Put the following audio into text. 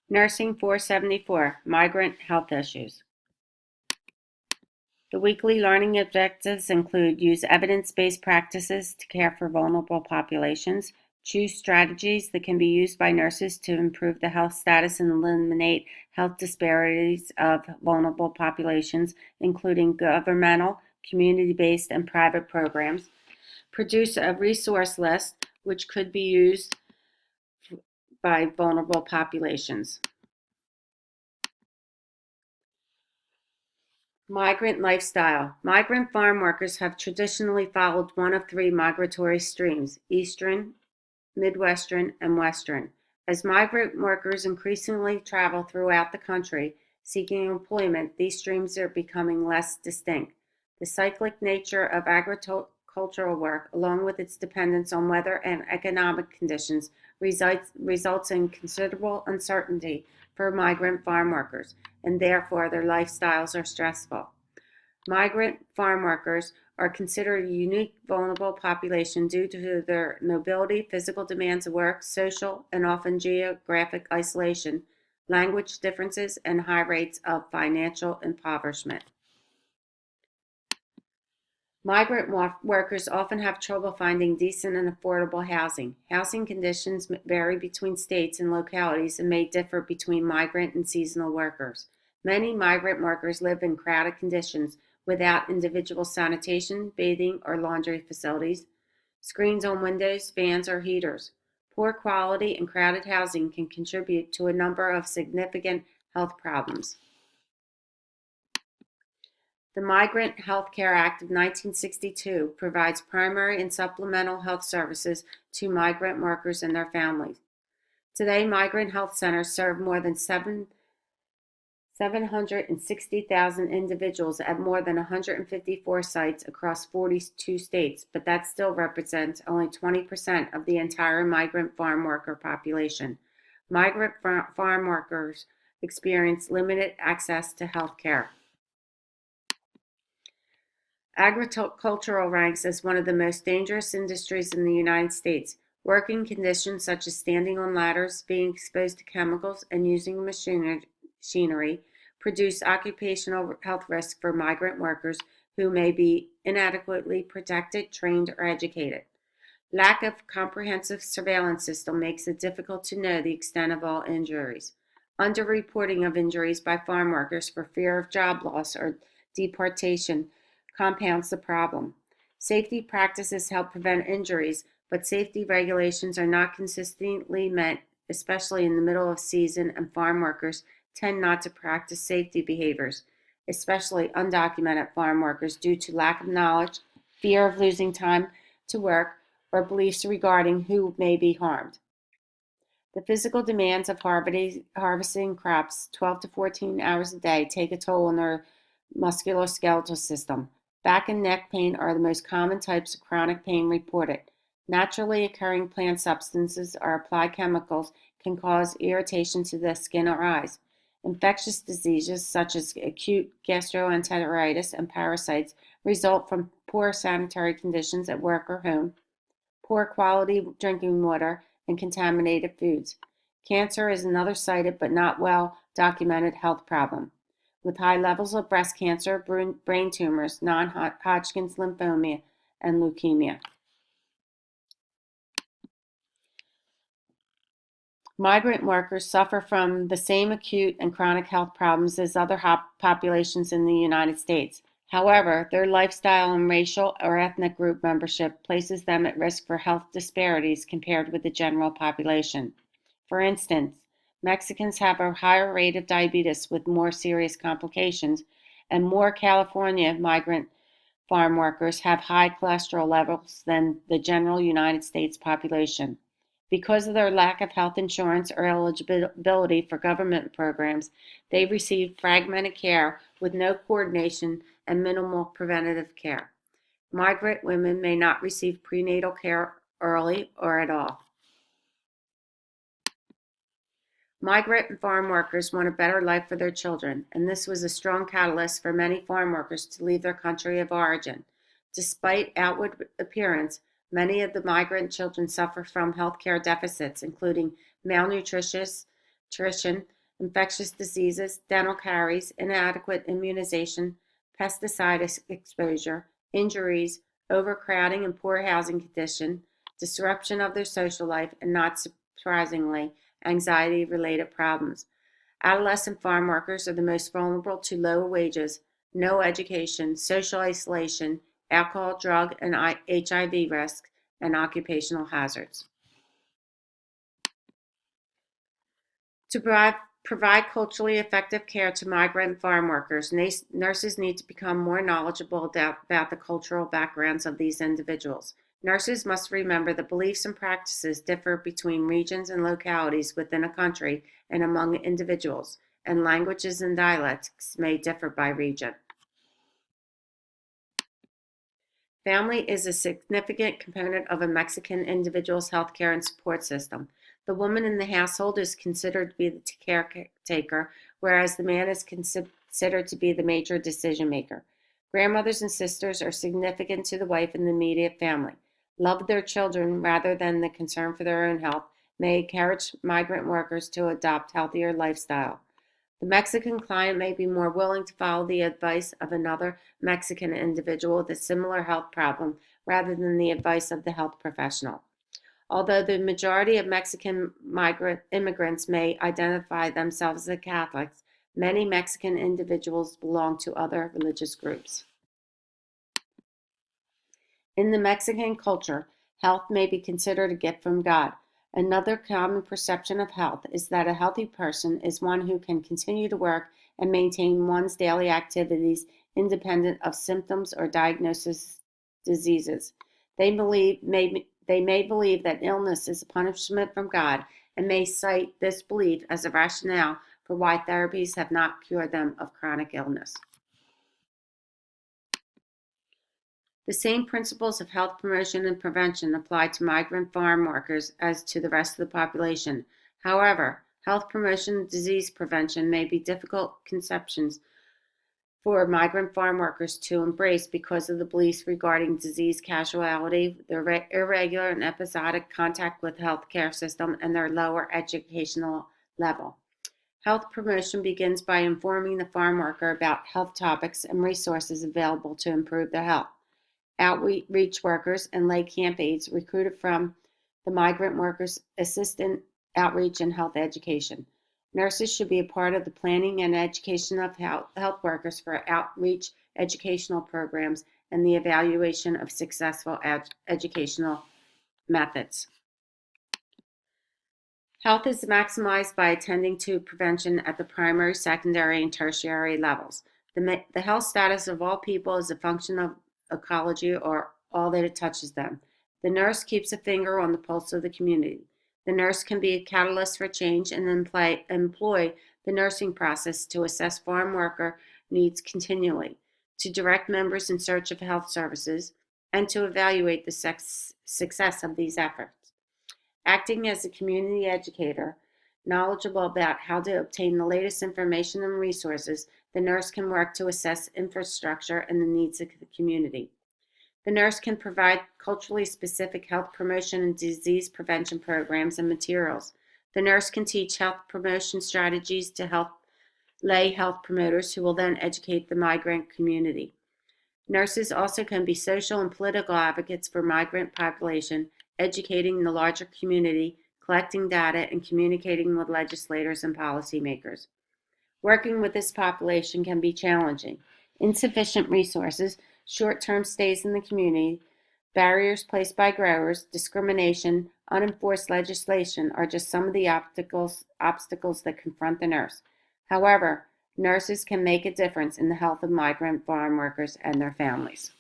Nursing 474, Migrant Health Issues. The weekly learning objectives include use evidence-based practices to care for vulnerable populations, choose strategies that can be used by nurses to improve the health status and eliminate health disparities of vulnerable populations, including governmental, community-based, and private programs, produce a resource list which could be used by vulnerable populations. Migrant lifestyle. Migrant farm workers have traditionally followed one of three migratory streams: Eastern, Midwestern, and Western. As migrant workers increasingly travel throughout the country seeking employment, these streams are becoming less distinct. The cyclic nature of agricultural work, along with its dependence on weather and economic conditions, results in considerable uncertainty for migrant farm workers, and therefore their lifestyles are stressful. Migrant farm workers are considered a unique, vulnerable population due to their mobility, physical demands of work, social and often geographic isolation, language differences, and high rates of financial impoverishment. Migrant workers often have trouble finding decent and affordable housing. Housing conditions vary between states and localities and may differ between migrant and seasonal workers. Many migrant workers live in crowded conditions without individual sanitation, bathing, or laundry facilities, screens on windows, fans, or heaters. Poor quality and crowded housing can contribute to a number of significant health problems. The Migrant Health Act of 1962 provides primary and supplemental health services to migrant workers and their families. Today, migrant health centers serve more than 760,000 individuals at more than 154 sites across 42 states, but that still represents only 20% of the entire migrant farm worker population. Migrant farm workers experience limited access to health care. Agricultural ranks as one of the most dangerous industries in the United States. Working conditions such as standing on ladders, being exposed to chemicals, and using machinery produce occupational health risks for migrant workers who may be inadequately protected, trained, or educated. Lack of comprehensive surveillance system makes it difficult to know the extent of all injuries. Underreporting of injuries by farm workers for fear of job loss or deportation compounds the problem. Safety practices help prevent injuries, but safety regulations are not consistently met, especially in the middle of season, and farm workers tend not to practice safety behaviors, especially undocumented farm workers, due to lack of knowledge, fear of losing time to work, or beliefs regarding who may be harmed. The physical demands of harvesting crops 12 to 14 hours a day take a toll on their musculoskeletal system. Back and neck pain are the most common types of chronic pain reported. Naturally occurring plant substances or applied chemicals can cause irritation to the skin or eyes. Infectious diseases such as acute gastroenteritis and parasites result from poor sanitary conditions at work or home, poor quality drinking water, and contaminated foods. Cancer is another cited but not well documented health problem, with high levels of breast cancer, brain tumors, non-Hodgkin's lymphoma, and leukemia. Migrant workers suffer from the same acute and chronic health problems as other populations in the United States. However, their lifestyle and racial or ethnic group membership places them at risk for health disparities compared with the general population. For instance, Mexicans have a higher rate of diabetes with more serious complications, and more California migrant farm workers have high cholesterol levels than the general United States population. Because of their lack of health insurance or eligibility for government programs, they receive fragmented care with no coordination and minimal preventative care. Migrant women may not receive prenatal care early or at all. Migrant farm workers want a better life for their children, and this was a strong catalyst for many farm workers to leave their country of origin. Despite outward appearance, many of the migrant children suffer from health care deficits, including malnutrition, infectious diseases, dental caries, inadequate immunization, pesticide exposure, injuries, overcrowding and poor housing condition, disruption of their social life, and not surprisingly, anxiety-related problems. Adolescent farm workers are the most vulnerable to low wages, no education, social isolation, alcohol, drug, and HIV risks, and occupational hazards. To provide culturally effective care to migrant farm workers, nurses need to become more knowledgeable about the cultural backgrounds of these individuals. Nurses must remember that beliefs and practices differ between regions and localities within a country and among individuals, and languages and dialects may differ by region. Family is a significant component of a Mexican individual's healthcare and support system. The woman in the household is considered to be the caretaker, whereas the man is considered to be the major decision maker. Grandmothers and sisters are significant to the wife and the immediate family. Love of their children rather than the concern for their own health may encourage migrant workers to adopt healthier lifestyle. The Mexican client may be more willing to follow the advice of another Mexican individual with a similar health problem rather than the advice of the health professional. Although the majority of Mexican migrant immigrants may identify themselves as Catholics, many Mexican individuals belong to other religious groups. In the Mexican culture, health may be considered a gift from God. Another common perception of health is that a healthy person is one who can continue to work and maintain one's daily activities independent of symptoms or diagnosis diseases. They may believe that illness is a punishment from God and may cite this belief as a rationale for why therapies have not cured them of chronic illness. The same principles of health promotion and prevention apply to migrant farm workers as to the rest of the population. However, health promotion and disease prevention may be difficult conceptions for migrant farm workers to embrace because of the beliefs regarding disease causality, their irregular and episodic contact with the healthcare system, and their lower educational level. Health promotion begins by informing the farm worker about health topics and resources available to improve their health. Outreach workers and lay camp aides recruited from the migrant workers assist in outreach and health education. Nurses should be a part of the planning and education of health workers for outreach educational programs and the evaluation of successful educational methods. Health is maximized by attending to prevention at the primary, secondary, and tertiary levels. The health status of all people is a function of ecology or all that it touches them. The nurse keeps a finger on the pulse of the community. The nurse can be a catalyst for change and employ the nursing process to assess farm worker needs continually, to direct members in search of health services, and to evaluate the success of these efforts. Acting as a community educator, knowledgeable about how to obtain the latest information and resources, the nurse can work to assess infrastructure and the needs of the community. The nurse can provide culturally specific health promotion and disease prevention programs and materials. The nurse can teach health promotion strategies to lay health promoters who will then educate the migrant community. Nurses also can be social and political advocates for migrant population, educating the larger community, collecting data, and communicating with legislators and policymakers. Working with this population can be challenging. Insufficient resources, short-term stays in the community, barriers placed by growers, discrimination, unenforced legislation are just some of the obstacles that confront the nurse. However, nurses can make a difference in the health of migrant farm workers and their families.